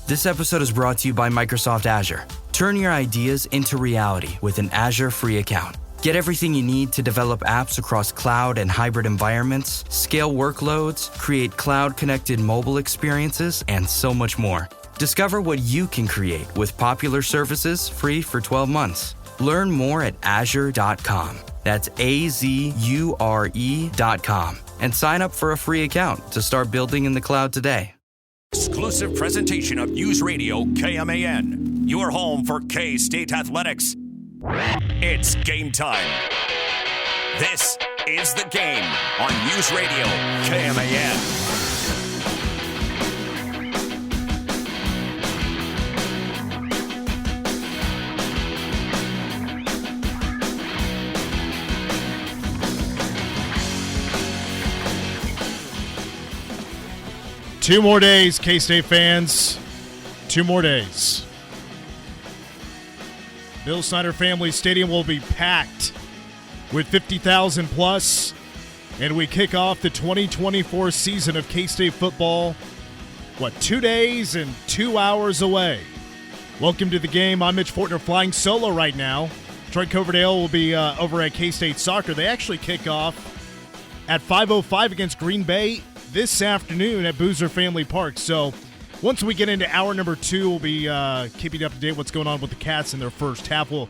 This episode is brought to you by Microsoft Azure. Turn your ideas into reality with an Azure free account. Get everything you need to develop apps across cloud and hybrid environments, scale workloads, create cloud-connected mobile experiences, and so much more. Discover what you can create with popular services free for 12 months. Learn more at azure.com. That's AZURE.com. And sign up for a free account to start building in the cloud today. Exclusive presentation of News Radio KMAN, your home for K-State athletics. It's game time. This is The Game on News Radio KMAN. Two more days, K-State fans. 2 more days. Bill Snyder Family Stadium will be packed with 50,000 plus, and we kick off the 2024 season of K-State football, 2 days and 2 hours away. Welcome to the game. I'm Mitch Fortner, flying solo right now. Troy Coverdale will be over at K-State Soccer. They actually kick off at 5:05 against Green Bay this afternoon at Boozer Family Park. So once we get into hour number 2, we'll be keeping you up to date what's going on with the Cats in their first half. We'll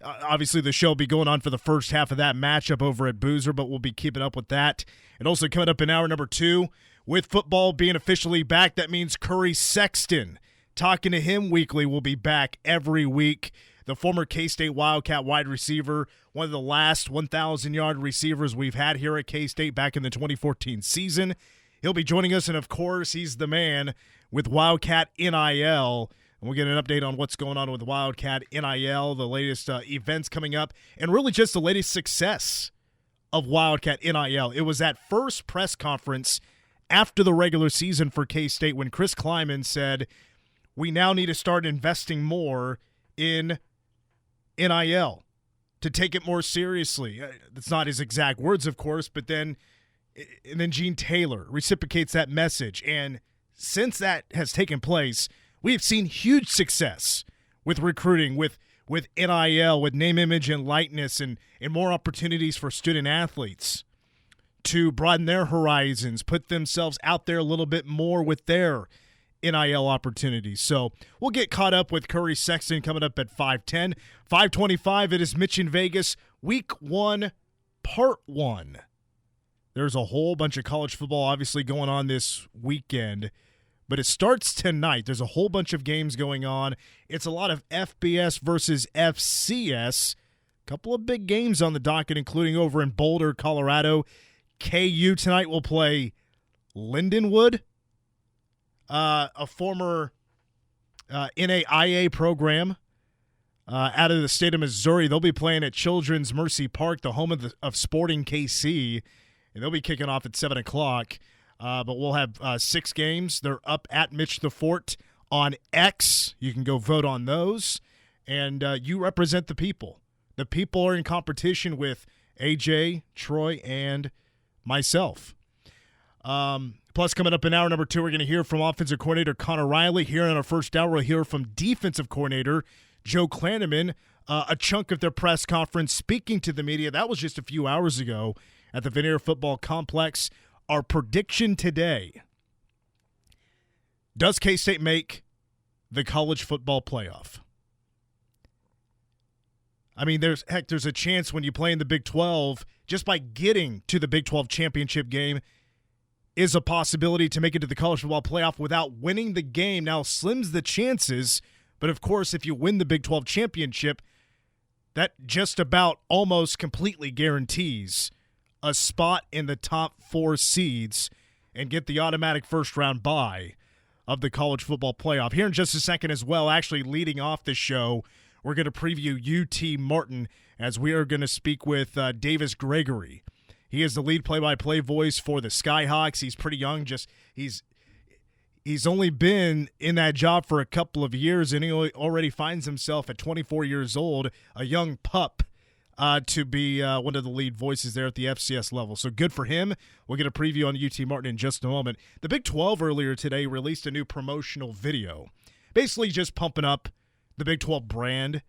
obviously the show will be going on for the first half of that matchup over at Boozer, but we'll be keeping up with that. And also coming up in hour number 2, with football being officially back, that means Curry Sexton. Talking to him weekly will be back every week. The former K-State Wildcat wide receiver, one of the last 1,000-yard receivers we've had here at K-State back in the 2014 season. He'll be joining us, and of course, he's the man with Wildcat NIL. And we'll get an update on what's going on with Wildcat NIL, the latest events coming up, and really just the latest success of Wildcat NIL. It was that first press conference after the regular season for K-State when Chris Kleiman said, we now need to start investing more in NIL to take it more seriously. That's not his exact words, of course, but then Gene Taylor reciprocates that message. And since that has taken place, we have seen huge success with recruiting, with NIL, with name, image, and likeness, and more opportunities for student athletes to broaden their horizons, put themselves out there a little bit more with their NIL opportunities. So we'll get caught up with Curry Sexton coming up at 5:10. 5:25, it is Mitch in Vegas, Week 1, Part 1. There's a whole bunch of college football obviously going on this weekend, but it starts tonight. There's a whole bunch of games going on. It's a lot of FBS versus FCS. A couple of big games on the docket, including over in Boulder, Colorado. KU tonight will play Lindenwood, a former NAIA program out of the state of Missouri. They'll be playing at Children's Mercy Park, the home of Sporting KC. And they'll be kicking off at 7 o'clock. But we'll have 6 games. They're up at Mitch the Fort on X. You can go vote on those. And you represent the people. The people are in competition with AJ, Troy, and myself. Plus, coming up in hour number 2, we're going to hear from offensive coordinator Connor Riley. Here in our first hour, we'll hear from defensive coordinator Joe Klanderman. A chunk of their press conference speaking to the media. That was just a few hours ago at the Veneer Football Complex. Our prediction today: does K-State make the college football playoff? I mean, there's a chance when you play in the Big 12, just by getting to the Big 12 championship game is a possibility to make it to the college football playoff without winning the game. Now, slims the chances, but of course, if you win the Big 12 championship, that just about almost completely guarantees a spot in the top 4 seeds and get the automatic first-round bye of the college football playoff. Here in just a second as well, actually leading off the show, we're going to preview UT Martin as we are going to speak with Davis Gregory. He is the lead play-by-play voice for the Skyhawks. He's pretty young. He's only been in that job for a couple of years, and he already finds himself at 24 years old, a young pup, to be one of the lead voices there at the FCS level. So good for him. We'll get a preview on UT Martin in just a moment. The Big 12 earlier today released a new promotional video, basically just pumping up the Big 12 brand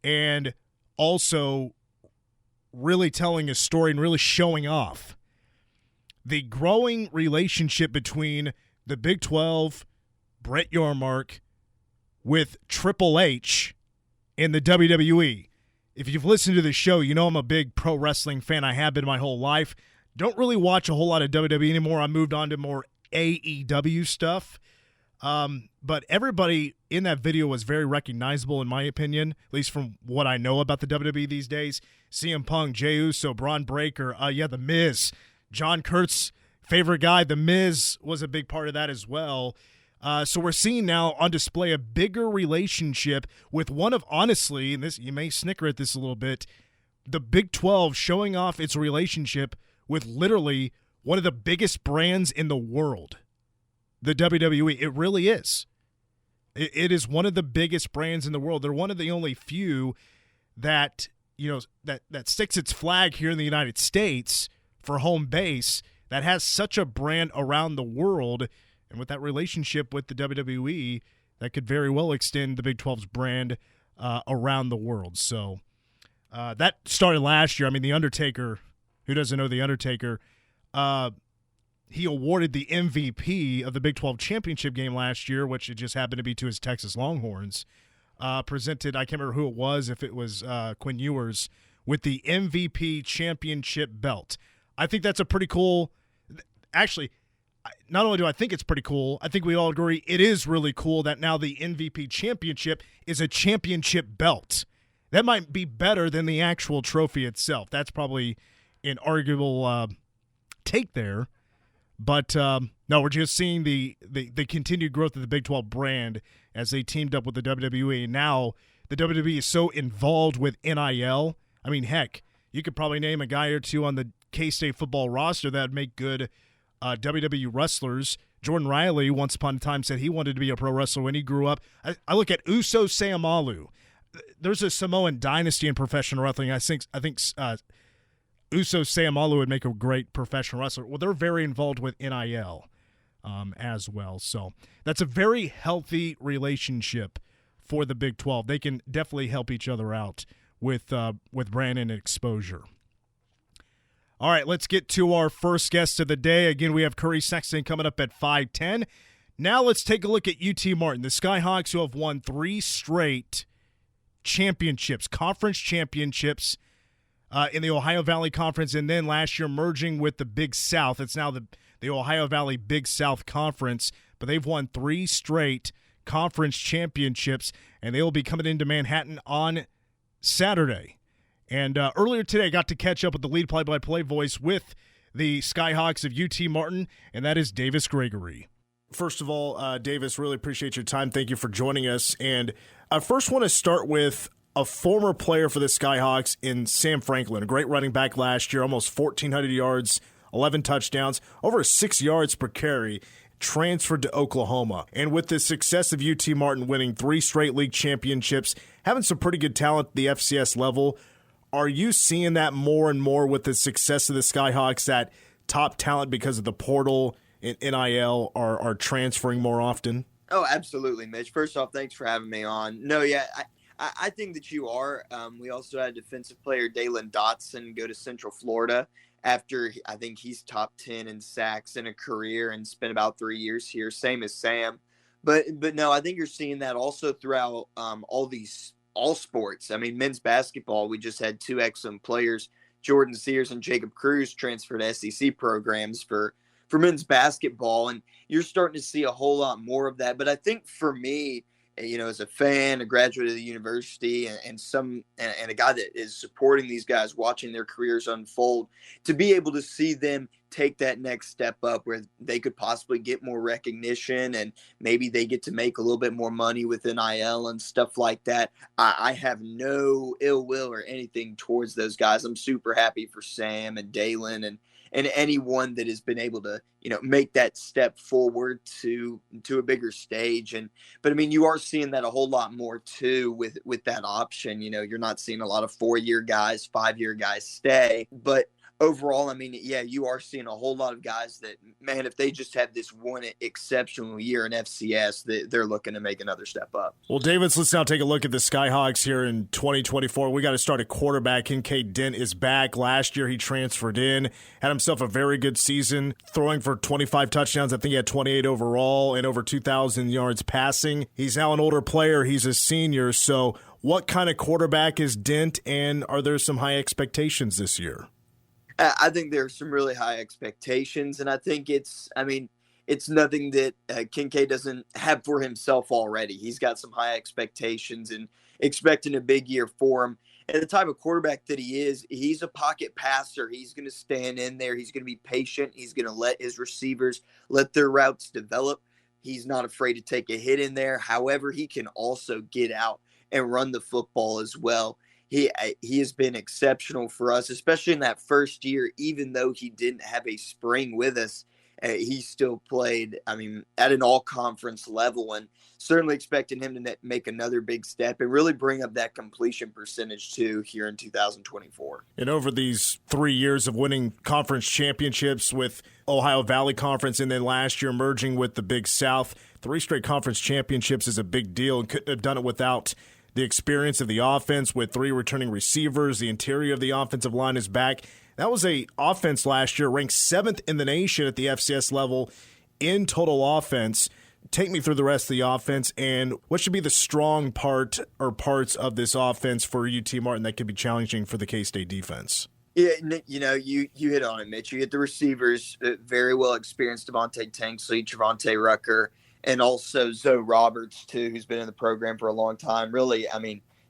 and also really telling a story and really showing off the growing relationship between the Big 12, Brett Yormark, with Triple H in the WWE. If you've listened to the show, you know I'm a big pro wrestling fan. I have been my whole life. Don't really watch a whole lot of WWE anymore. I moved on to more AEW stuff. But everybody in that video was very recognizable, in my opinion, at least from what I know about the WWE these days. CM Punk, Jey Uso, Braun Breaker, The Miz, John Kurt's favorite guy, The Miz, was a big part of that as well. So we're seeing now on display a bigger relationship with one of, honestly, and this, you may snicker at this a little bit, the Big 12 showing off its relationship with literally one of the biggest brands in the world, the WWE. It really is. It is one of the biggest brands in the world. They're one of the only few that, that sticks its flag here in the United States for home base that has such a brand around the world. And with that relationship with the WWE, that could very well extend the Big 12's brand around the world. So that started last year. I mean, The Undertaker, who doesn't know The Undertaker, he awarded the MVP of the Big 12 championship game last year, which it just happened to be to his Texas Longhorns. Presented, I can't remember who it was, if it was Quinn Ewers, with the MVP championship belt. I think that's a pretty cool – actually – not only do I think it's pretty cool, I think we all agree it is really cool that now the MVP championship is a championship belt. That might be better than the actual trophy itself. That's probably an arguable take there. But, no, we're just seeing the continued growth of the Big 12 brand as they teamed up with the WWE. And now the WWE is so involved with NIL. I mean, heck, you could probably name a guy or two on the K-State football roster that would make good WWE wrestlers. Jordan Riley once upon a time said he wanted to be a pro wrestler when he grew up. I look at Uso Seumalo. There's a Samoan dynasty in professional wrestling. I think Uso Seumalo would make a great professional wrestler. Well, they're very involved with NIL as well. So that's a very healthy relationship for the Big 12. They can definitely help each other out with brand and exposure. All right, let's get to our first guest of the day. Again, we have Curry Sexton coming up at 5:10. Now let's take a look at UT Martin, the Skyhawks, who have won 3 straight championships, conference championships in the Ohio Valley Conference, and then last year merging with the Big South. It's now the Ohio Valley Big South Conference, but they've won 3 straight conference championships, and they will be coming into Manhattan on Saturday. And earlier today, I got to catch up with the lead play-by-play voice with the Skyhawks of UT Martin, and that is Davis Gregory. First of all, Davis, really appreciate your time. Thank you for joining us. And I first want to start with a former player for the Skyhawks in Sam Franklin, a great running back last year, almost 1,400 yards, 11 touchdowns, over 6 yards per carry, transferred to Oklahoma. And with the success of UT Martin winning 3 straight league championships, having some pretty good talent at the FCS level, are you seeing that more and more with the success of the Skyhawks, that top talent because of the portal and NIL are transferring more often? Oh, absolutely, Mitch. First off, thanks for having me on. No, yeah, I think that you are. We also had defensive player Dalen Dotson go to Central Florida after I think he's top 10 in sacks in a career and spent about 3 years here, same as Sam. But no, I think you're seeing that also throughout all sports. I mean, men's basketball, we just had 2 excellent players, Jordan Sears and Jacob Cruz, transfer to SEC programs for men's basketball, and you're starting to see a whole lot more of that. But I think for me, as a fan, a graduate of the university, and a guy that is supporting these guys, watching their careers unfold, to be able to see them take that next step up where they could possibly get more recognition and maybe they get to make a little bit more money with NIL and stuff like that. I have no ill will or anything towards those guys. I'm super happy for Sam and Dalen and anyone that has been able to, make that step forward to a bigger stage. But I mean, you are seeing that a whole lot more too with that option. You're not seeing a lot of 4-year guys, 5-year guys stay, but overall, I mean, yeah, you are seeing a whole lot of guys that, man, if they just have this one exceptional year in FCS, they're looking to make another step up. Well, Davis, let's now take a look at the Skyhawks here in 2024. We got to start at quarterback. Kincaid Dent is back. Last year, he transferred in, had himself a very good season, throwing for 25 touchdowns. I think he had 28 overall and over 2,000 yards passing. He's now an older player. He's a senior. So what kind of quarterback is Dent, and are there some high expectations this year? I think there are some really high expectations, and I think it's nothing that Kincaid doesn't have for himself already. He's got some high expectations and expecting a big year for him. And the type of quarterback that he is, he's a pocket passer. He's going to stand in there. He's going to be patient. He's going to let his receivers let their routes develop. He's not afraid to take a hit in there. However, he can also get out and run the football as well. He has been exceptional for us, especially in that first year. Even though he didn't have a spring with us, he still played, at an all-conference level, and certainly expecting him to make another big step and really bring up that completion percentage too here in 2024. And over these 3 years of winning conference championships with Ohio Valley Conference and then last year merging with the Big South, 3 straight conference championships is a big deal and couldn't have done it without the experience of the offense with 3 returning receivers. The interior of the offensive line is back. That was a offense last year ranked 7th in the nation at the FCS level in total offense. Take me through the rest of the offense and what should be the strong part or parts of this offense for UT Martin that could be challenging for the K-State defense. Yeah, you hit on it, Mitch. You hit the receivers, very well experienced Devontae Tanksley, Javante Rucker, and also Zoe Roberts, too, who's been in the program for a long time. Really,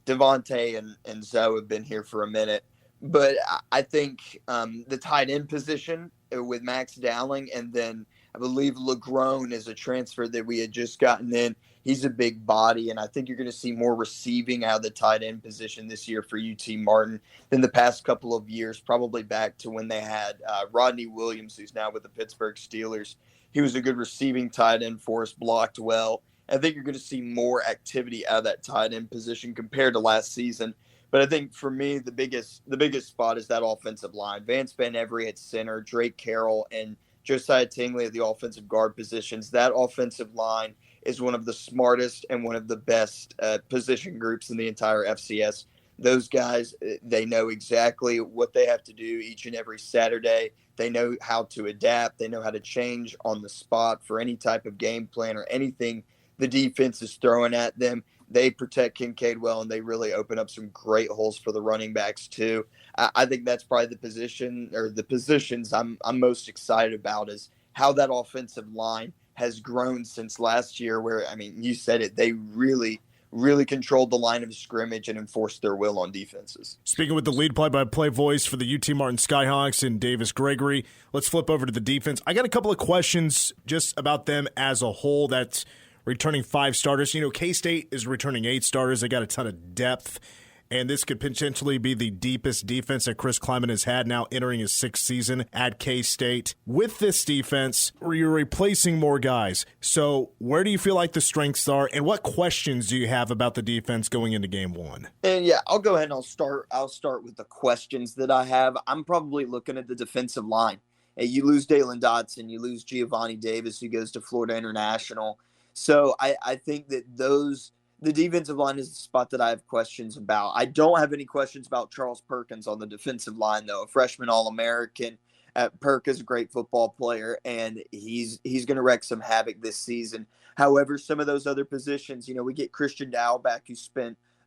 Devontae and Zoe have been here for a minute. But I think the tight end position with Max Dowling, and then I believe LeGrone is a transfer that we had just gotten in. He's a big body, and I think you're going to see more receiving out of the tight end position this year for UT Martin than the past couple of years, probably back to when they had Rodney Williams, who's now with the Pittsburgh Steelers. He was a good receiving tight end for us, blocked well. I think you're going to see more activity out of that tight end position compared to last season. But I think for me, the biggest spot is that offensive line. Vance Van Every at center, Drake Carroll, and Josiah Tingley at the offensive guard positions. That offensive line is one of the smartest and one of the best position groups in the entire FCS. Those guys, they know exactly what they have to do each and every Saturday. They know how to adapt. They know how to change on the spot for any type of game plan or anything the defense is throwing at them. They protect Kincaid well, and they really open up some great holes for the running backs too. I think that's probably the position or the positions I'm most excited about is how that offensive line has grown since last year where, you said it, they really controlled the line of scrimmage and enforced their will on defenses. Speaking with the lead play-by-play voice for the UT Martin Skyhawks and Davis Gregory, let's flip over to the defense. I got a couple of questions just about them as a whole. That's returning 5 starters. K-State is returning 8 starters. They got a ton of depth, and this could potentially be the deepest defense that Chris Kleiman has had now entering his 6th season at K-State. With this defense, you're replacing more guys. So where do you feel like the strengths are, and what questions do you have about the defense going into game 1? And yeah, I'll go ahead and I'll start with the questions that I have. I'm probably looking at the defensive line. You lose Dalen Dotson, you lose Giovanni Davis, who goes to Florida International. So I think that the defensive line is the spot that I have questions about. I don't have any questions about Charles Perkins on the defensive line, though. A freshman All-American. Perk is a great football player, and he's going to wreak some havoc this season. However, some of those other positions, we get Christian Dow back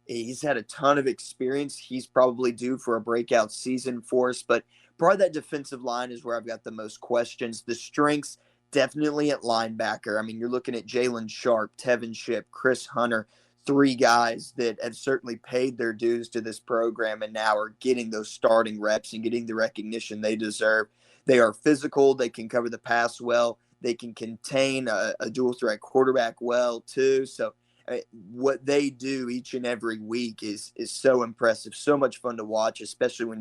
he's had a ton of experience. He's probably due for a breakout season for us, but probably that defensive line is where I've got the most questions. The strengths, definitely at linebacker. You're looking at Jalen Sharp, Tevin Shipp, Chris Hunter, 3 guys that have certainly paid their dues to this program and now are getting those starting reps and getting the recognition they deserve. They are physical. They can cover the pass well. They can contain a dual threat quarterback well too. So what they do each and every week is so impressive, so much fun to watch, especially when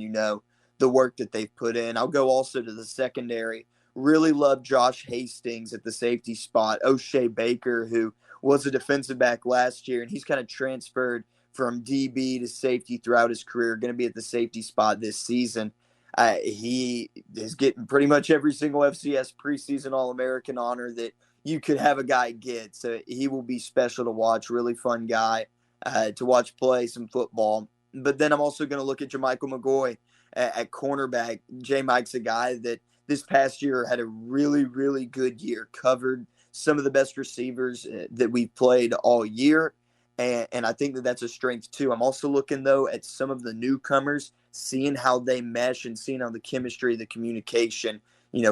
the work that they've put in. I'll go also to the secondary. Really love Josh Hastings at the safety spot. O'Shea Baker, who was a defensive back last year, and he's kind of transferred from DB to safety throughout his career, going to be at the safety spot this season. He is getting pretty much every single FCS preseason All-American honor that you could have a guy get. So he will be special to watch, really fun guy to watch play some football. But then I'm also going to look at Jermichael McGoy at cornerback. J-Mike's a guy that this past year had a really, really good year, covered some of the best receivers that we've played all year. And I think that that's a strength too. I'm also looking, though, at some of the newcomers, seeing how they mesh and seeing how the chemistry, the communication,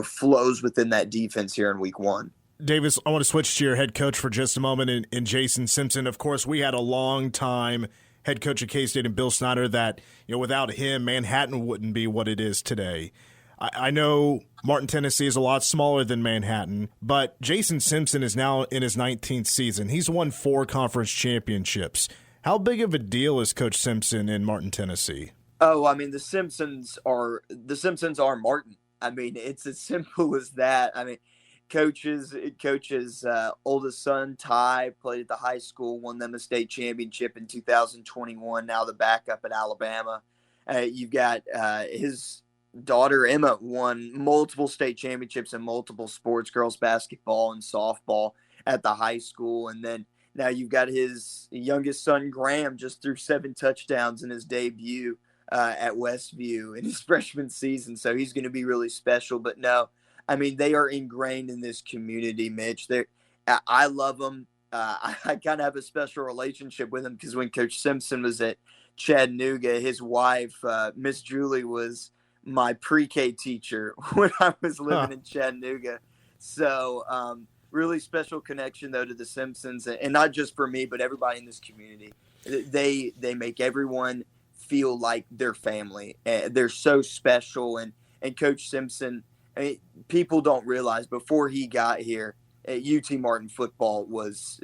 flows within that defense here in week one. Davis, I want to switch to your head coach for just a moment in Jason Simpson. Of course, we had a long time head coach at K-State and Bill Snyder that, without him, Manhattan wouldn't be what it is today. I know Martin, Tennessee is a lot smaller than Manhattan, but Jason Simpson is now in his 19th season. He's won 4 conference championships. How big of a deal is Coach Simpson in Martin, Tennessee? Oh, I mean, the Simpsons are Martin. I mean, it's as simple as that. I mean, Coach's oldest son, Ty, played at the high school, won them a state championship in 2021, now the backup at Alabama. You've got his daughter, Emma, won multiple state championships in multiple sports, girls basketball and softball at the high school. And then now you've got his youngest son, Graham, just threw 7 touchdowns in his debut at Westview in his freshman season. So he's going to be really special. But no, I mean, they are ingrained in this community, Mitch. I love them. I kind of have a special relationship with them because when Coach Simpson was at Chattanooga, his wife, Miss Julie, was my pre-K teacher when I was living in Chattanooga. So really special connection, though, to the Simpsons, and not just for me, but everybody in this community. They make everyone feel like their family. They're so special. And Coach Simpson, I mean, people don't realize before he got here, UT Martin football was,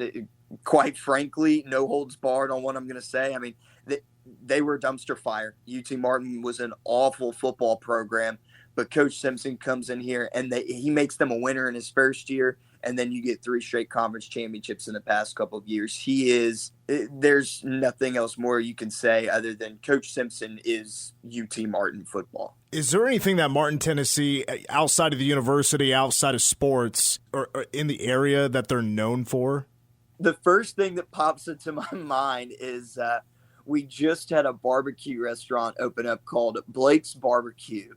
quite frankly, no holds barred on what I'm going to say. I mean, they were a dumpster fire. UT Martin was an awful football program, but Coach Simpson comes in here and he makes them a winner in his first year, and then you get 3 straight conference championships in the past couple of years. There's nothing else more you can say other than Coach Simpson is UT Martin football. Is there anything that Martin, Tennessee, outside of the university, outside of sports, or in the area that they're known for? The first thing that pops into my mind is we just had a barbecue restaurant open up called Blake's Barbecue.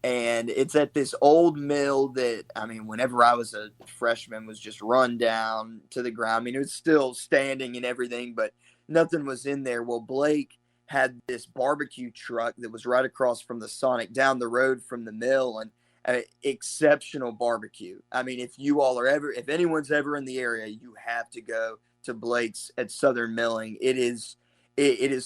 And it's at this old mill that, I mean, whenever I was a freshman, was just run down to the ground. I mean, it was still standing and everything, but nothing was in there. Well, Blake had this barbecue truck that was right across from the Sonic down the road from the mill, and exceptional barbecue. I mean, if anyone's ever in the area, you have to go to Blake's at Southern Milling. It is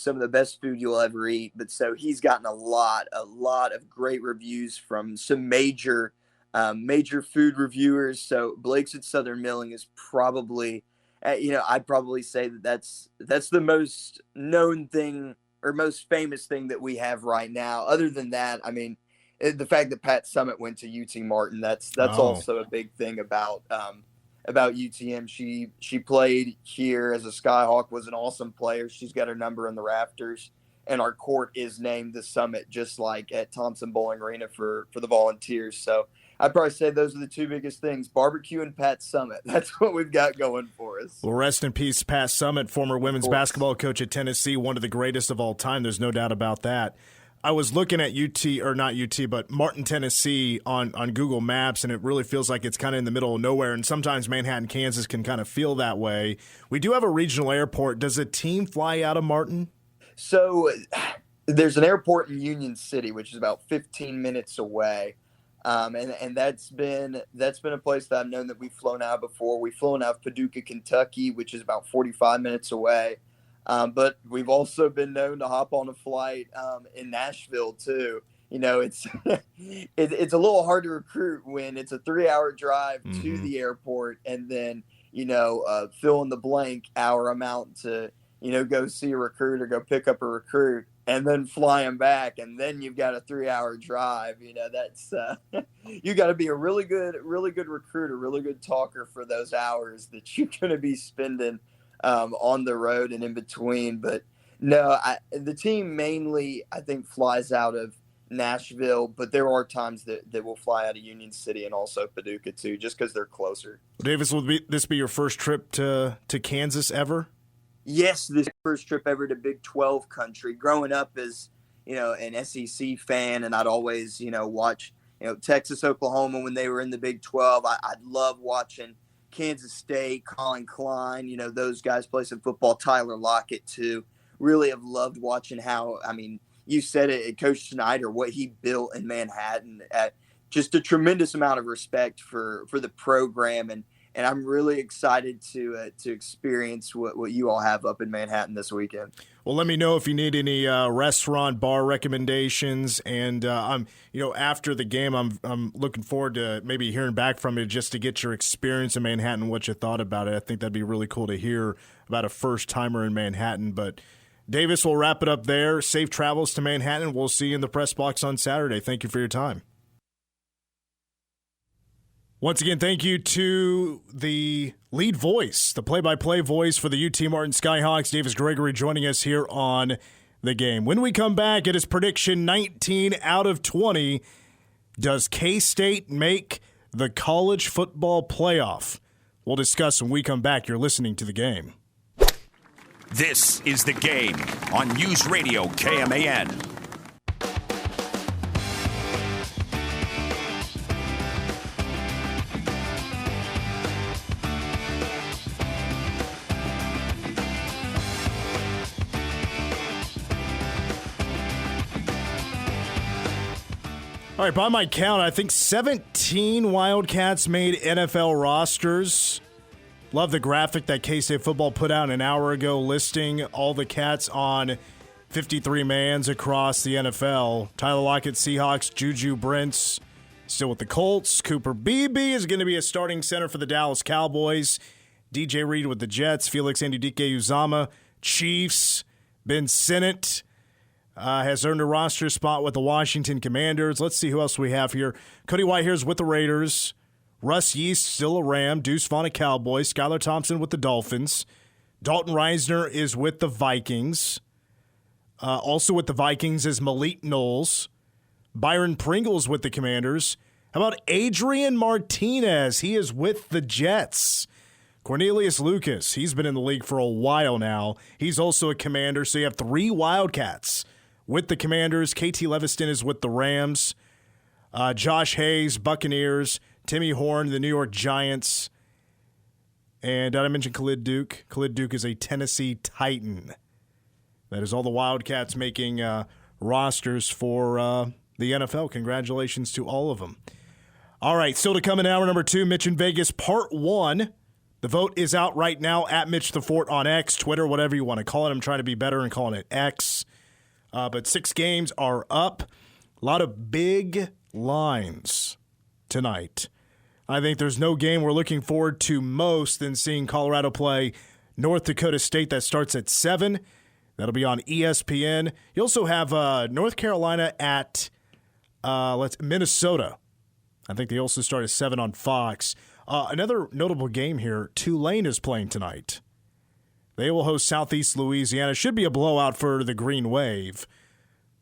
some of the best food you'll ever eat. But so he's gotten a lot of great reviews from some major food reviewers. So Blake's at Southern Milling is probably, I'd probably say that's the most known thing or most famous thing that we have right now. Other than that, I mean, the fact that Pat Summitt went to UT Martin, that's also a big thing about UTM. She played here as a Skyhawk, was an awesome player. She's got her number in the rafters, and our court is named the Summit, just like at Thompson Bowling Arena for the Volunteers. So I'd probably say those are the 2 biggest things, barbecue and Pat Summitt. That's what we've got going for us. Well, rest in peace, Pat Summitt, former women's basketball coach at Tennessee, one of the greatest of all time. There's no doubt about that. I was looking at but Martin, Tennessee on Google Maps, and it really feels like it's kind of in the middle of nowhere, and sometimes Manhattan, Kansas can kind of feel that way. We do have a regional airport. Does a team fly out of Martin? So there's an airport in Union City, which is about 15 minutes away. And that's been a place that I've known that we've flown out before. We've flown out of Paducah, Kentucky, which is about 45 minutes away. But we've also been known to hop on a flight in Nashville too. It's it's a little hard to recruit when it's a 3-hour drive to the airport, and then fill in the blank hour amount to go see a recruit or go pick up a recruit and then fly them back. And then you've got a 3-hour drive. That's you got to be a really good recruiter, really good talker for those hours that you're going to be spending on the road and in between. But no, the team mainly, I think, flies out of Nashville, but there are times that will fly out of Union City and also Paducah too, just because they're closer. Davis, will this be your first trip to Kansas ever? Yes, this first trip ever to Big 12 country. Growing up as, an SEC fan, and I'd always, watch, Texas, Oklahoma when they were in the Big 12. I'd love watching Kansas State, Colin Klein, those guys play some football. Tyler Lockett too. Really have loved watching how, you said it, Coach Snyder, what he built in Manhattan. Just a tremendous amount of respect for the program, and I'm really excited to experience what you all have up in Manhattan this weekend. Well, let me know if you need any restaurant, bar recommendations, and after the game, I'm looking forward to maybe hearing back from you just to get your experience in Manhattan, what you thought about it. I think that'd be really cool to hear about a first timer in Manhattan. But Davis, we'll wrap it up there. Safe travels to Manhattan. We'll see you in the press box on Saturday. Thank you for your time. Once again, thank you to the lead voice, the play-by-play voice for the UT Martin Skyhawks, Davis Gregory, joining us here on The Game. When we come back, it is prediction 19 out of 20. Does K-State make the college football playoff? We'll discuss when we come back. You're listening to The Game. This is The Game on News Radio KMAN. All right, by my count, I think 17 Wildcats made NFL rosters. Love the graphic that K-State football put out an hour ago listing all the Cats on 53 mans across the NFL. Tyler Lockett, Seahawks, Juju Brents, still with the Colts. Cooper Beebe is going to be a starting center for the Dallas Cowboys. DJ Reed with the Jets. Felix Anudike-Uzomah, Chiefs. Ben Sinnott has earned a roster spot with the Washington Commanders. Let's see who else we have here. Cody Whitehair's with the Raiders. Russ Yeast, still a Ram. Deuce Vaughn, a Cowboy. Skylar Thompson with the Dolphins. Dalton Reisner is with the Vikings. Also with the Vikings is Malik Knowles. Byron Pringle's with the Commanders. How about Adrian Martinez? He is with the Jets. Cornelius Lucas, he's been in the league for a while now. He's also a Commander, so you have 3 Wildcats with the Commanders. KT Leviston is with the Rams. Josh Hayes, Buccaneers. Timmy Horn, the New York Giants. And did I mention Khalid Duke? Khalid Duke is a Tennessee Titan. That is all the Wildcats making rosters for the NFL. Congratulations to all of them. All right, still to come in hour number 2, Mitch in Vegas, part 1. The vote is out right now at Mitch the Fort on X, Twitter, whatever you want to call it. I'm trying to be better and calling it X. But 6 games are up. A lot of big lines tonight. I think there's no game we're looking forward to most than seeing Colorado play North Dakota State. That starts at 7. That'll be on ESPN. You also have North Carolina at Minnesota. I think they also start at 7 on Fox. Another notable game here, Tulane is playing tonight. They will host Southeast Louisiana. Should be a blowout for the Green Wave.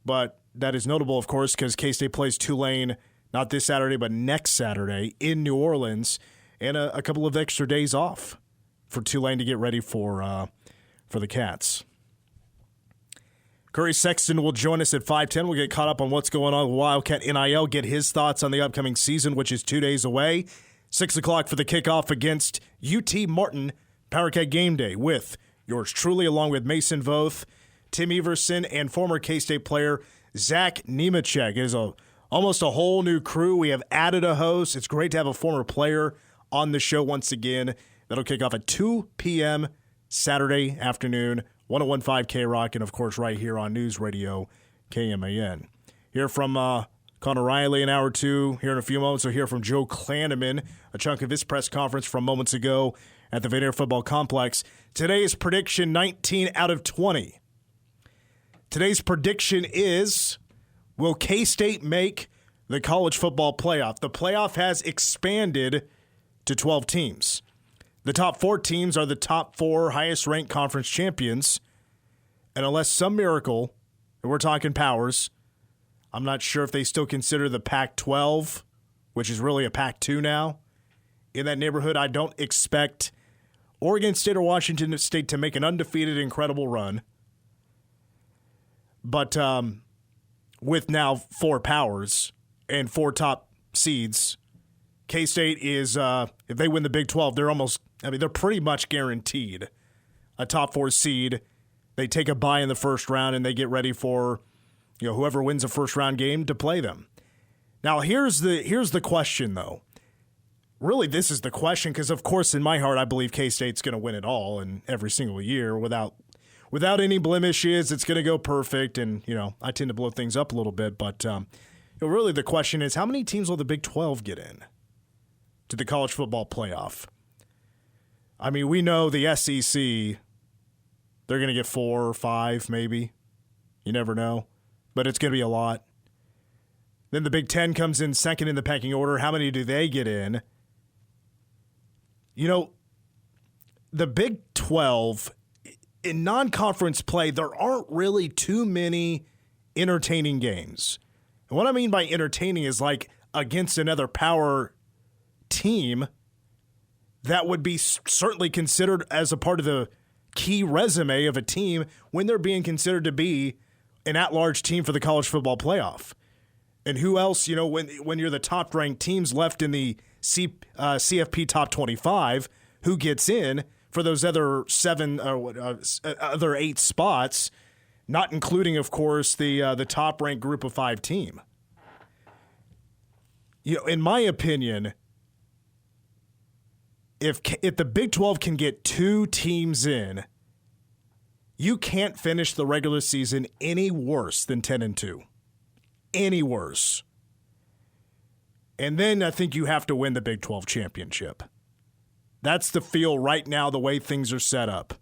But that is notable, of course, because K-State plays Tulane not this Saturday, but next Saturday in New Orleans, and a couple of extra days off for Tulane to get ready for the Cats. Curry Sexton will join us at 5:10. We'll get caught up on what's going on with Wildcat NIL, get his thoughts on the upcoming season, which is 2 days away. 6 o'clock for the kickoff against UT Martin, Powercat Game Day, with yours truly, along with Mason Voth, Tim Everson, and former K-State player Zach Nemechek. It is almost a whole new crew. We have added a host. It's great to have a former player on the show once again. That'll kick off at 2 p.m. Saturday afternoon, 101.5 K-Rock, and, of course, right here on News Radio KMAN. Hear from Connor Riley in hour 2 here in a few moments. We'll hear from Joe Klanderman, a chunk of his press conference from moments ago. at the Vanier Football Complex. Today's prediction, 19 out of 20. Today's prediction is, will K-State make the college football playoff? The playoff has expanded to 12 teams. The top 4 teams are the top 4 highest-ranked conference champions. And unless some miracle, and we're talking powers, I'm not sure if they still consider the Pac-12, which is really a Pac-2 now, in that neighborhood. I don't expect Oregon State or Washington State to make an undefeated, incredible run. But with now 4 powers and 4 top seeds, K-State is, if they win the Big 12, they're pretty much guaranteed a top 4 seed. They take a bye in the first round and they get ready for, whoever wins the first round game to play them. Now, here's the question, though. Really, this is the question because, of course, in my heart, I believe K-State's going to win it all and every single year without any blemishes. It's going to go perfect, and, I tend to blow things up a little bit. But really the question is, how many teams will the Big 12 get in to the college football playoff? I mean, we know the SEC, they're going to get 4 or 5 maybe. You never know. But it's going to be a lot. Then the Big 10 comes in second in the pecking order. How many do they get in? The Big 12, in non-conference play, there aren't really too many entertaining games. And what I mean by entertaining is like against another power team that would be certainly considered as a part of the key resume of a team when they're being considered to be an at-large team for the college football playoff. And who else, when you're the top-ranked teams left in the CFP top 25, who gets in for those other 8 spots, not including, of course, the top-ranked group of 5 team. In my opinion, if the Big 12 can get 2 teams in, you can't finish the regular season any worse than 10-2. Any worse. And then I think you have to win the Big 12 championship. That's the feel right now, the way things are set up.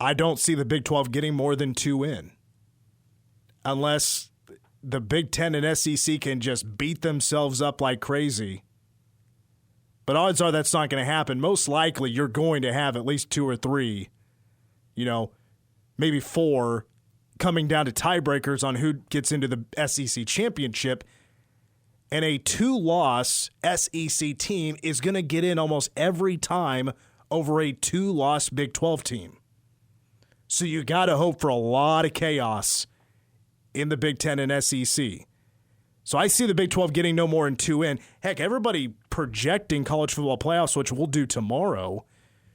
I don't see the Big 12 getting more than 2 in. Unless the Big 10 and SEC can just beat themselves up like crazy. But odds are that's not going to happen. Most likely you're going to have at least 2 or 3, maybe 4, coming down to tiebreakers on who gets into the SEC championship. And a 2-loss SEC team is going to get in almost every time over a 2-loss Big 12 team. So you got to hope for a lot of chaos in the Big 10 and SEC. So I see the Big 12 getting no more than 2 in. Heck, everybody projecting college football playoffs, which we'll do tomorrow,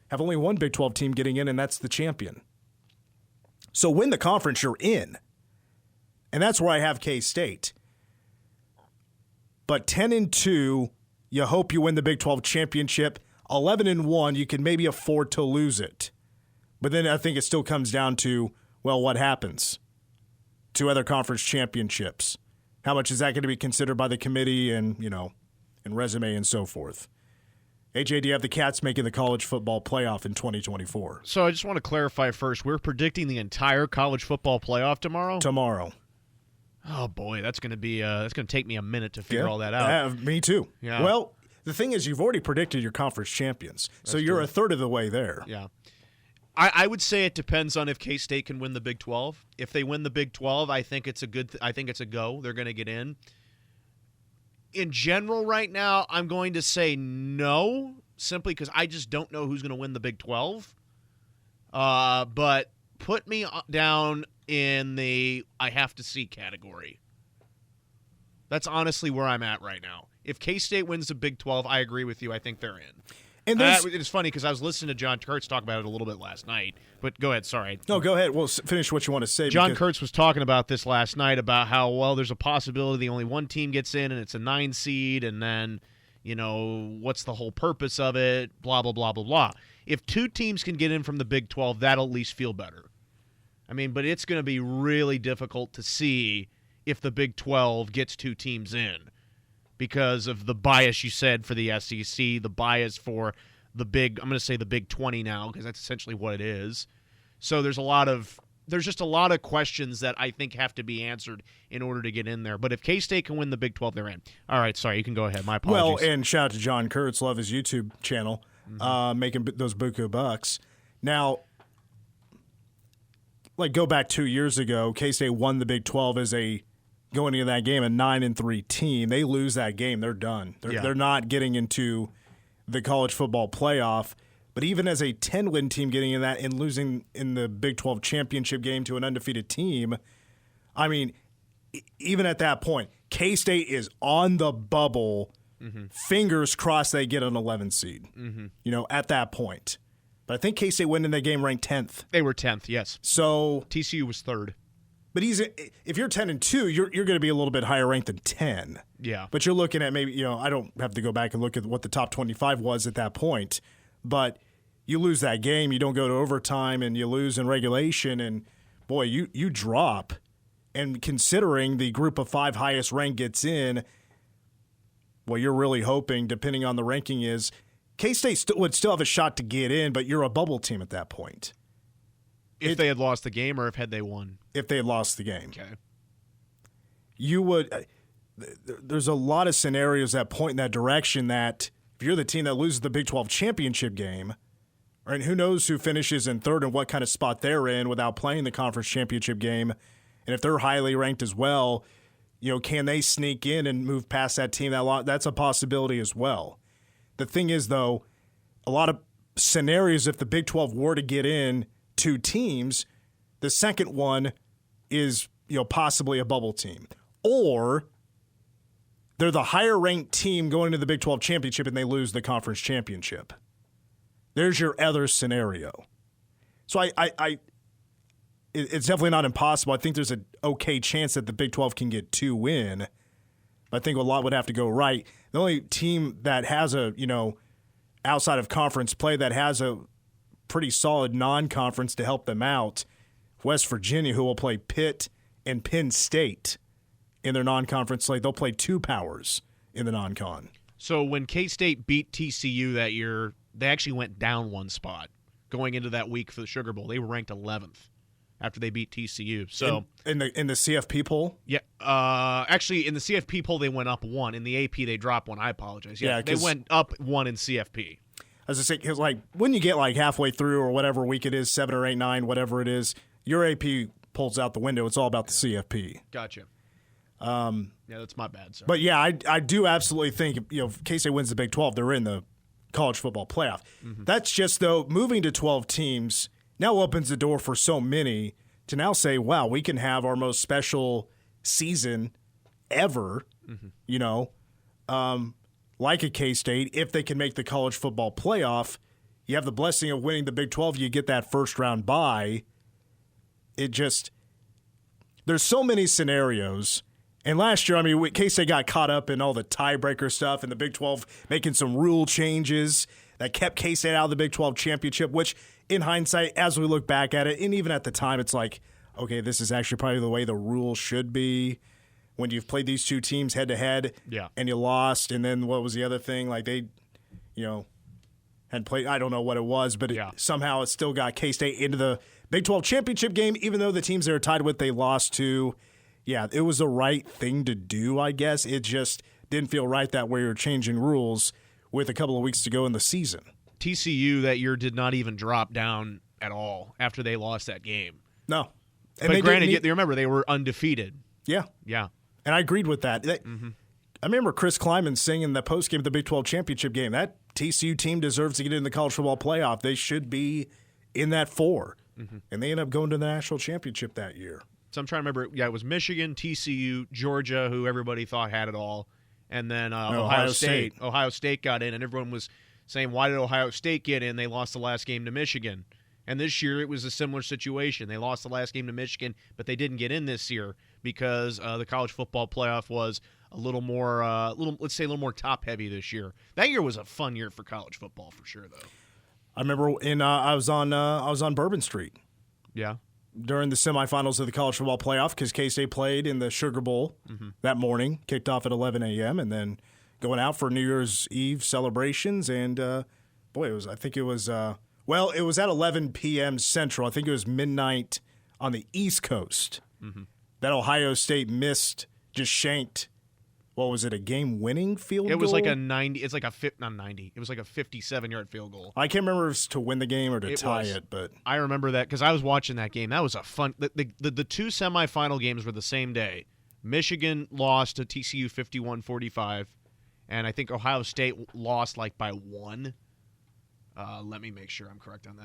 have only one Big 12 team getting in, and that's the champion. So win the conference, you're in. And that's where I have K-State. But 10-2, you hope you win the Big 12 championship. 11-1, you can maybe afford to lose it. But then I think it still comes down to, what happens to other conference championships? How much is that going to be considered by the committee and, and resume and so forth? AJ, do you have the Cats making the college football playoff in 2024? So I just want to clarify first. We're predicting the entire college football playoff tomorrow? Tomorrow. Oh, boy, that's going to take me a minute to figure all that out. Me too. Yeah. Well, the thing is, you've already predicted your conference champions, so you're a third of the way there. Yeah. I would say it depends on if K-State can win the Big 12. If they win the Big 12, I think it's a go. They're going to get in. In general, right now, I'm going to say no, simply because I just don't know who's going to win the Big 12. But put me down in the I have to see category. That's honestly where I'm at right now. If K-State wins the Big 12, I agree with you. I think they're in. And it's funny because I was listening to John Kurtz talk about it a little bit last night. But go ahead, sorry. No, go ahead. Well, finish what you want to say. John Kurtz was talking about this last night about how, there's a possibility only one team gets in and it's a 9 seed, and then, what's the whole purpose of it, blah, blah, blah, blah, blah. If 2 teams can get in from the Big 12, that'll at least feel better. But it's going to be really difficult to see if the Big 12 gets 2 teams in because of the bias you said for the SEC, the bias for I'm going to say the Big 20 now because that's essentially what it is. So there's just a lot of questions that I think have to be answered in order to get in there. But if K-State can win the Big 12, they're in. All right, sorry, you can go ahead. My apologies. Well, and shout out to John Kurtz, love his YouTube channel, making those buku bucks. Now, like go back 2 years ago, K-State won the Big 12 as going into that game a 9-3 team. They lose that game, they're done. They're not getting into the college football playoff. But even as a 10-win team getting in that and losing in the Big 12 championship game to an undefeated team, I mean, even at that point, K-State is on the bubble. Fingers crossed they get an 11 seed, at that point. But I think K-State went in that game ranked 10th. They were 10th, yes. So TCU was 3rd. But if you're 10-2, you're going to be a little bit higher ranked than 10. Yeah. But you're looking at maybe, I don't have to go back and look at what the top 25 was at that point. But you lose that game, you don't go to overtime, and you lose in regulation, and boy, you drop. And considering the group of 5 highest ranked gets in, well, you're really hoping, depending on the ranking is, K-State would still have a shot to get in, but you're a bubble team at that point. If they had lost the game or had they won? If they had lost the game. Okay. You would there's a lot of scenarios that point in that direction that if you're the team that loses the Big 12 championship game, and who knows who finishes in 3rd and what kind of spot they're in without playing the conference championship game, and if they're highly ranked as well, can they sneak in and move past that team? That's a possibility as well. The thing is, though, a lot of scenarios, if the Big 12 were to get in 2 teams, the second one is possibly a bubble team. Or they're the higher-ranked team going into the Big 12 championship and they lose the conference championship. There's your other scenario. So it's definitely not impossible. I think there's an okay chance that the Big 12 can get 2 in. But I think a lot would have to go right. The only team that has outside of conference play that has a pretty solid non-conference to help them out, West Virginia, who will play Pitt and Penn State in their non-conference slate. They'll play 2 powers in the non-con. So when K-State beat TCU that year, they actually went down 1 spot going into that week for the Sugar Bowl. They were ranked 11th after they beat TCU. So in the CFP poll? Yeah. Actually, in the CFP poll, they went up 1. In the AP, they dropped 1. I apologize. Yeah, they went up 1 in CFP. As I say, because when you get halfway through or whatever week it is, 7 or 8, 9, whatever it is, your AP pulls out the window. It's all about the CFP. Gotcha. Yeah, that's my bad. Sorry. But yeah, I do absolutely think if K-State wins the Big 12, they're in the college football playoff. That's just, though, moving to 12 teams now opens the door for so many to now say, wow, we can have our most special season ever, like a K-State. If they can make the college football playoff, you have the blessing of winning the Big 12, you get that first round bye. There's so many scenarios. And last year, K-State got caught up in all the tiebreaker stuff and the Big 12 making some rule changes that kept K-State out of the Big 12 championship, which in hindsight, as we look back at it, and even at the time, it's like, okay, this is actually probably the way the rules should be when you've played these 2 teams head-to-head and you lost. And then what was the other thing? They, had played, I don't know what it was, but somehow it still got K-State into the Big 12 championship game, even though the teams they were tied with, they lost to. Yeah, it was the right thing to do, I guess. It just didn't feel right that way you're changing rules with a couple of weeks to go in the season. TCU that year did not even drop down at all after they lost that game. No. And but granted, remember, they were undefeated. Yeah. Yeah. And I agreed with that. I remember Chris Kleiman saying in the postgame of the Big 12 championship game, that TCU team deserves to get in the college football playoff. They should be in that 4. And they ended up going to the national championship that year. So I'm trying to remember. Yeah, it was Michigan, TCU, Georgia, who everybody thought had it all, and then Ohio State. Ohio State got in, and everyone was saying, why did Ohio State get in? They lost the last game to Michigan. And this year it was a similar situation. They lost the last game to Michigan, but they didn't get in this year because the college football playoff was a little more, let's say a little more top-heavy this year. That year was a fun year for college football for sure, though. I remember I was on Bourbon Street. Yeah. During the semifinals of the college football playoff, because K-State played in the Sugar Bowl that morning, kicked off at 11 a.m., and then going out for New Year's Eve celebrations and I think it was at 11 p.m. Central. I think it was midnight on the East Coast. Mm-hmm. That Ohio State just shanked. What was it, a game-winning field goal? It was like a 90. It's like not 90. It was like a 57-yard field goal. I can't remember if it was to win the game or to tie it, but I remember that because I was watching that game. That was a fun. The two semifinal games were the same day. Michigan lost to TCU 51-45, and I think Ohio State lost like by 1. Let me make sure I'm correct on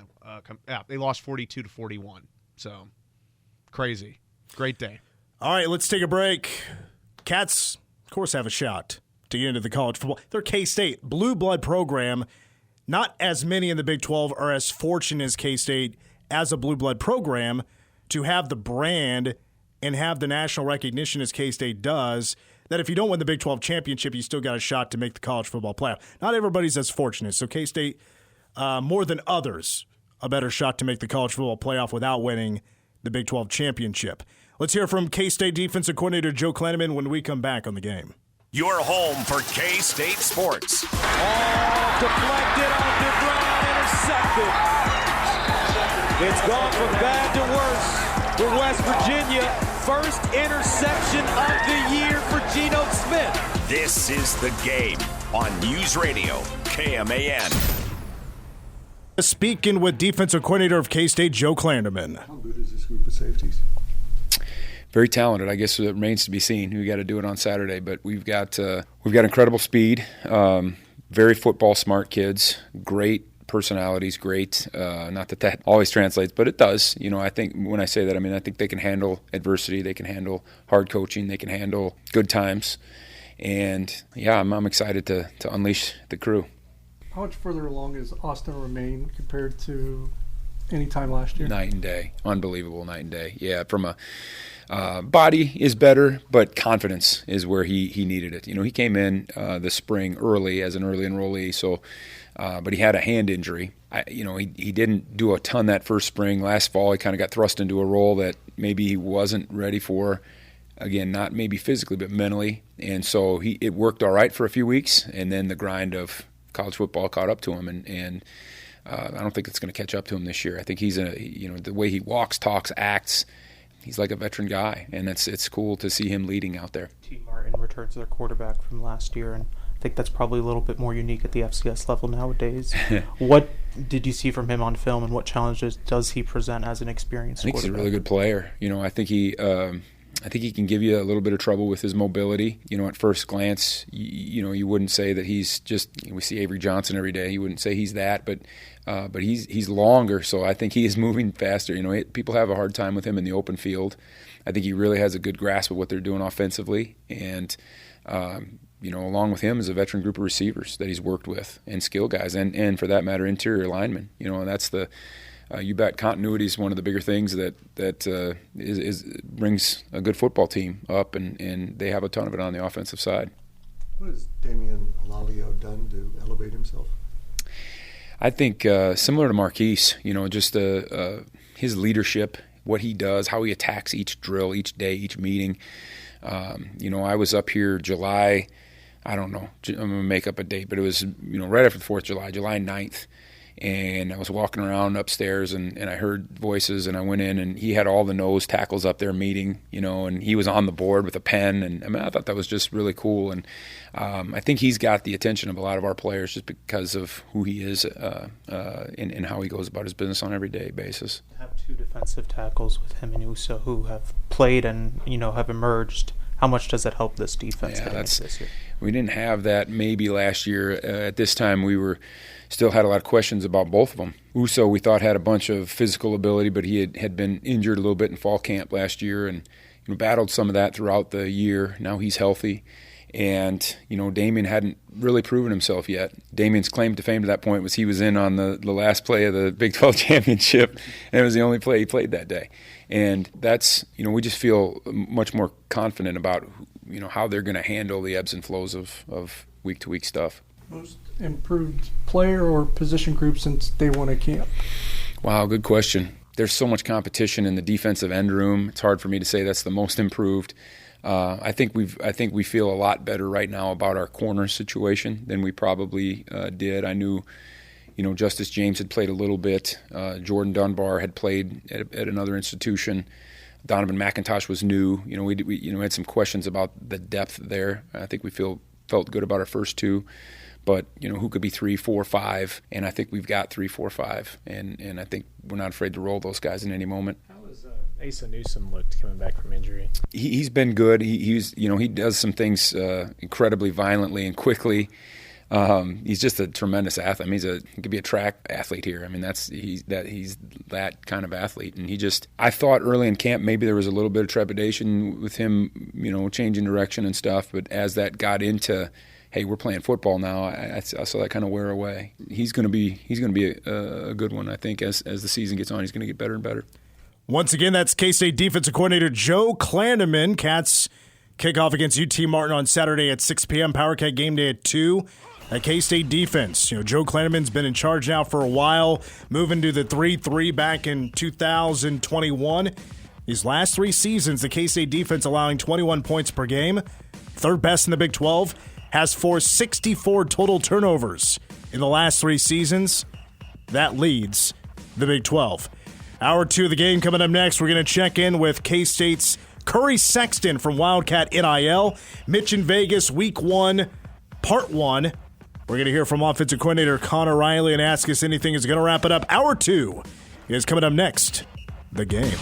that. They lost 42-41. So crazy, great day. All right, let's take a break. Cats, of course, have a shot to get into the college football. They're K-State, blue blood program. Not as many in the Big 12 are as fortunate as K-State as a blue blood program to have the brand and have the national recognition as K-State does, that if you don't win the Big 12 championship, you still got a shot to make the college football playoff. Not everybody's as fortunate. So K-State, more than others, a better shot to make the college football playoff without winning the Big 12 championship. Let's hear from K-State defensive coordinator Joe Klanderman when we come back on the game. Your home for K-State sports. Deflected on DeBron, intercepted. It's gone from bad to worse for West Virginia. First interception of the year for Geno Smith. This is The Game on News Radio KMAN. Speaking with defensive coordinator of K-State, Joe Klanderman. How good is this group of safeties? Very talented. I guess it remains to be seen. We got to do it on Saturday, but we've got incredible speed, very football smart kids, great personalities, great. Not that always translates, but it does. I think when I say that, I think they can handle adversity, they can handle hard coaching, they can handle good times, and yeah, I'm excited to unleash the crew. How much further along is Austin remain compared to any time last year? Night and day. Unbelievable night and day. Yeah, from a body is better, but confidence is where he needed it. He came in this spring early as an early enrollee, so but he had a hand injury. He didn't do a ton that first spring. Last fall, he kind of got thrust into a role that maybe he wasn't ready for. Again, not maybe physically, but mentally. And so it worked all right for a few weeks, and then the grind of college football caught up to him, and I don't think it's going to catch up to him this year. I think he's the way he walks, talks, acts. He's like a veteran guy, and it's cool to see him leading out there. T. Martin returns their quarterback from last year, and I think that's probably a little bit more unique at the FCS level nowadays. What did you see from him on film, and what challenges does he present as an experienced quarterback? I think he's a really good player. I think he can give you a little bit of trouble with his mobility. At first glance, you wouldn't say that he's just. We see Avery Johnson every day. You wouldn't say he's that, but he's longer. So I think he is moving faster. People have a hard time with him in the open field. I think he really has a good grasp of what they're doing offensively, and along with him is a veteran group of receivers that he's worked with, and skill guys, and for that matter, interior linemen. And that's the. You bet continuity is one of the bigger things that brings a good football team up, and they have a ton of it on the offensive side. What has Damian Alalio done to elevate himself? I think similar to Marquise, just his leadership, what he does, how he attacks each drill, each day, each meeting. I was up here July, I don't know, I'm going to make up a date, but it was right after the 4th of July, July 9th. And I was walking around upstairs, and I heard voices, and I went in, and he had all the nose tackles up there meeting, and he was on the board with a pen, and I thought that was just really cool, and I think he's got the attention of a lot of our players just because of who he is and how he goes about his business on an everyday basis. You have two defensive tackles with him and Uso who have played and have emerged. How much does that help this defense? Yeah, this year? We didn't have that maybe last year. At this time, we still had a lot of questions about both of them. Uso, we thought, had a bunch of physical ability, but he had been injured a little bit in fall camp last year and battled some of that throughout the year. Now he's healthy. And, Damian hadn't really proven himself yet. Damian's claim to fame to that point was he was in on the last play of the Big 12 championship, and it was the only play he played that day. And that's, we just feel much more confident about, how they're going to handle the ebbs and flows of week-to-week stuff. Most improved player or position group since day one at camp? Wow, good question. There's so much competition in the defensive end room. It's hard for me to say that's the most improved. I think we feel a lot better right now about our corner situation than we probably did. I knew, Justice James had played a little bit. Jordan Dunbar had played at another institution. Donovan McIntosh was new. We had some questions about the depth there. I think we felt good about our first two. But, who could be 3, 4, 5? And I think we've got 3, 4, 5. And I think we're not afraid to roll those guys in any moment. How has Asa Newsome looked coming back from injury? He's been good. He does some things incredibly violently and quickly. He's just a tremendous athlete. I mean, he could be a track athlete here. I mean, he's that kind of athlete. And I thought early in camp maybe there was a little bit of trepidation with him, changing direction and stuff. But as that got into, hey, we're playing football now, I saw that kind of wear away. He's going to be a good one, I think. As the season gets on, he's going to get better and better. Once again, that's K-State defensive coordinator Joe Klanderman. Cats kick off against UT Martin on Saturday at 6 p.m. Power Cat game day at 2. At K-State defense, Joe Klanderman's been in charge now for a while, moving to the 3-3 back in 2021. These last 3 seasons, the K-State defense allowing 21 points per game, third best in the Big 12, has forced 64 total turnovers in the last 3 seasons. That leads the Big 12. Hour 2 of the game coming up next. We're going to check in with K-State's Curry Sexton from Wildcat NIL. Mitch in Vegas, Week 1, Part 1. We're going to hear from offensive coordinator Connor Riley and Ask Us Anything is going to wrap it up. Hour 2 is coming up next. The Game.